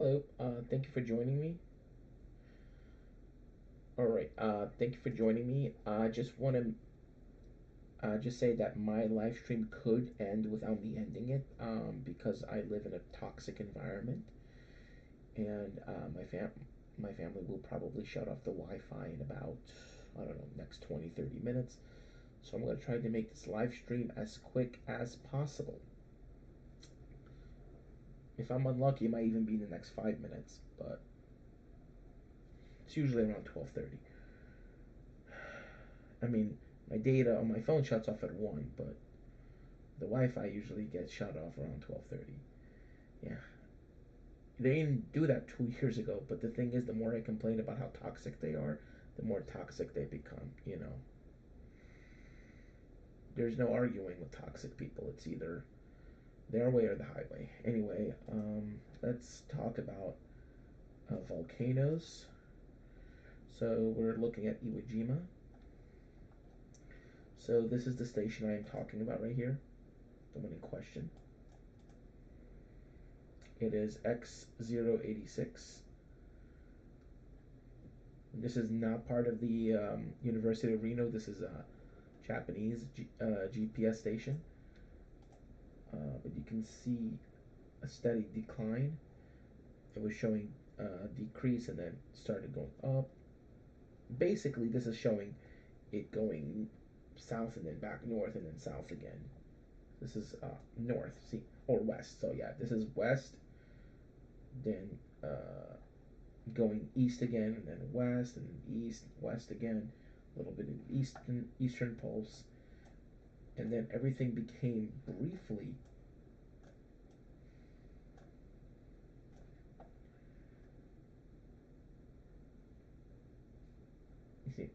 Hello, thank you for joining me. All right, thank you for joining me. I just want to just say that my live stream could end without me ending it, because I live in a toxic environment, and my family will probably shut off the Wi-Fi in about, I don't know, next 20-30 minutes. So I'm gonna try to make this live stream as quick as possible. If I'm unlucky, it might even be in the next 5 minutes, but it's usually around 12:30. I mean, my data on my phone shuts off at 1, but the Wi-Fi usually gets shut off around 12:30. Yeah, they didn't do that 2 years ago. But the thing is, the more I complain about how toxic they are, the more toxic they become. There's no arguing with toxic people. It's either their way or the highway. Anyway, let's talk about volcanoes. So we're looking at Iwo Jima. So this is the station I am talking about right here, the one in question. It is X086. This is not part of the University of Reno. This is a Japanese GPS station. But you can see a steady decline. It was showing decrease and then started going up. Basically, this is showing it going south and then back north and then south again. This is north, see, or west. So yeah, this is west, then going east again, and then west, and then east, west again, a little bit of eastern pulse, and then everything became briefly.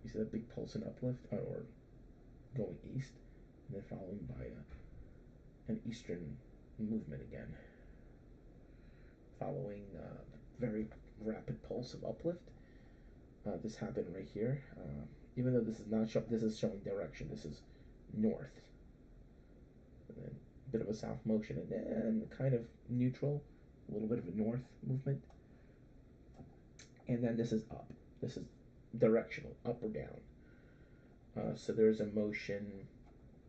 You see that big pulse and uplift, or going east, and then followed by an eastern movement again, following very rapid pulse of uplift. This happened right here. Even though this is not this is showing direction. This is north, and then a bit of a south motion, and then kind of neutral, a little bit of a north movement, and then this is up. This is directional, up or down. So there's a motion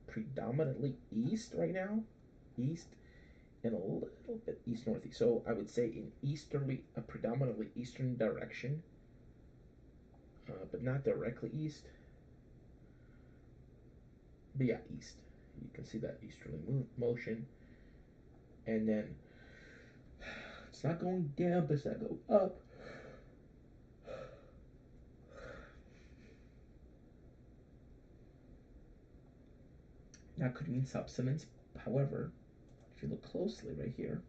predominantly east right now, east, and a little bit east northeast. So I would say in easterly, a predominantly eastern direction, but not directly east. But yeah, east. You can see that easterly motion, and then it's not going down, but it's not going up. That could mean subsidence. However, if you look closely right here,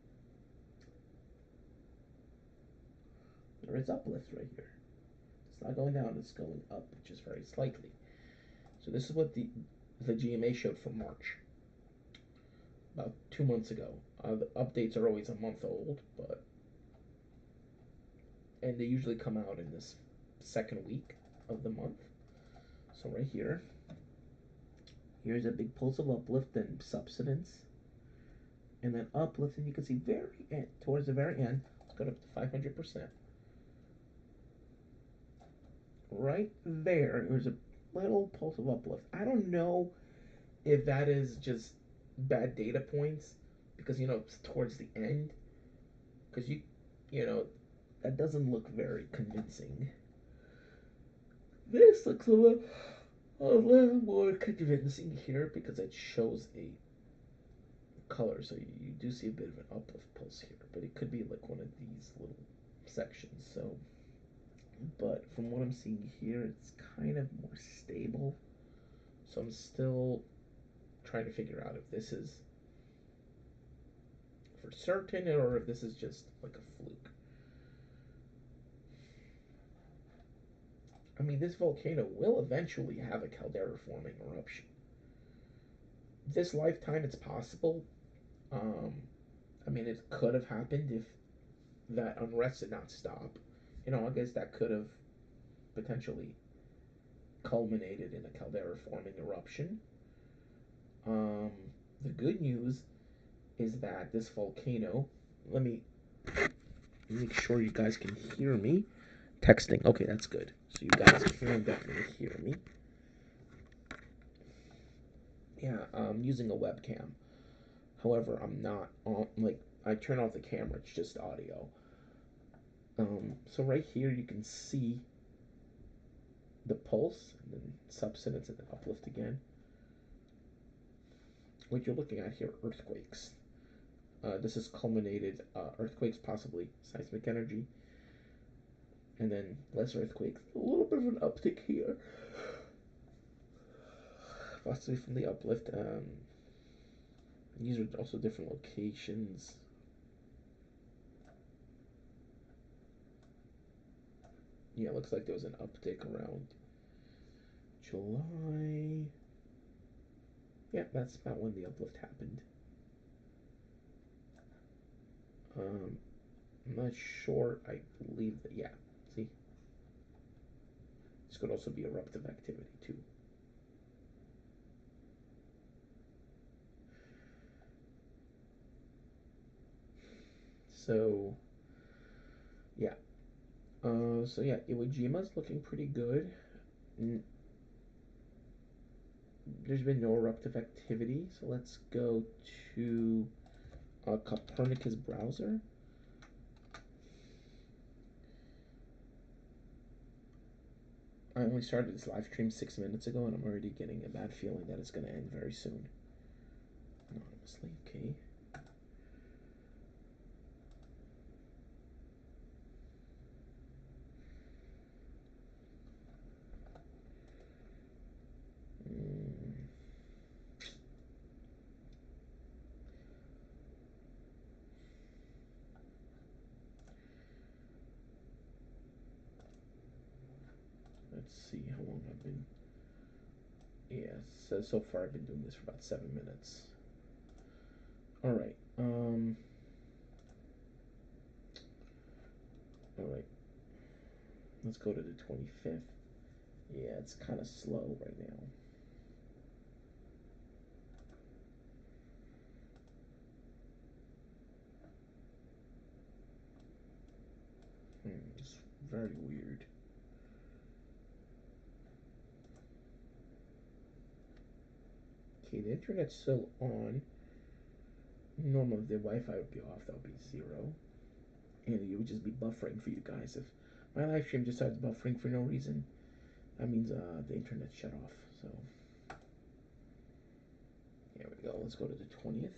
there is uplift right here. It's not going down, it's going up, just very slightly. So this is what the GMA showed for March, about 2 months ago. The updates are always a month old, and they usually come out in this second week of the month. So right here, here's a big pulse of uplift and subsidence, and then uplift, and you can see very end, towards the very end, let's go up to 500%. Right there, there's a little pulse of uplift. I don't know if that is just bad data points, because it's towards the end, because you know that doesn't look very convincing. This looks a little more convincing here, because it shows a color, so you do see a bit of an uplift pulse here, but it could be like one of these little sections. So, but from what I'm seeing here, it's kind of more stable. So I'm still trying to figure out if this is for certain or if this is just like a fluke. I mean, this volcano will eventually have a caldera forming eruption. This lifetime, it's possible. Um, I mean, it could have happened if that unrest did not stop. In August, that could have potentially culminated in a caldera forming eruption. Um, the good news is that this volcano, let me Make sure you guys can hear me. Texting. Okay, that's good. So you guys can definitely hear me. Yeah, I'm using a webcam. However, I'm not on, like, I turn off the camera, it's just audio. So right here you can see the pulse, and then subsidence, and then uplift again. What you're looking at here, earthquakes. This is culminated earthquakes, possibly seismic energy, and then less earthquakes. A little bit of an uptick here, possibly from the uplift. These are also different locations. Yeah, it looks like there was an uptick around July. Yeah, that's about when the uplift happened. Um, I'm not sure. I believe that, yeah. See? This could also be eruptive activity, too. So, yeah. So yeah, Iwo Jima's looking pretty good. There's been no eruptive activity, so let's go to Copernicus browser. I only started this live stream 6 minutes ago, and I'm already getting a bad feeling that it's going to end very soon. Anonymously, okay. Let's see how long I've been. Yeah, so far I've been doing this for about 7 minutes. All right. All right. Let's go to the 25th. Yeah, it's kind of slow right now. It's very weird. Okay, the internet's still on. Normally, if the Wi-Fi would be off, that would be 0. And it would just be buffering for you guys. If my live stream just starts buffering for no reason, that means the internet's shut off. So, here we go. Let's go to the 20th.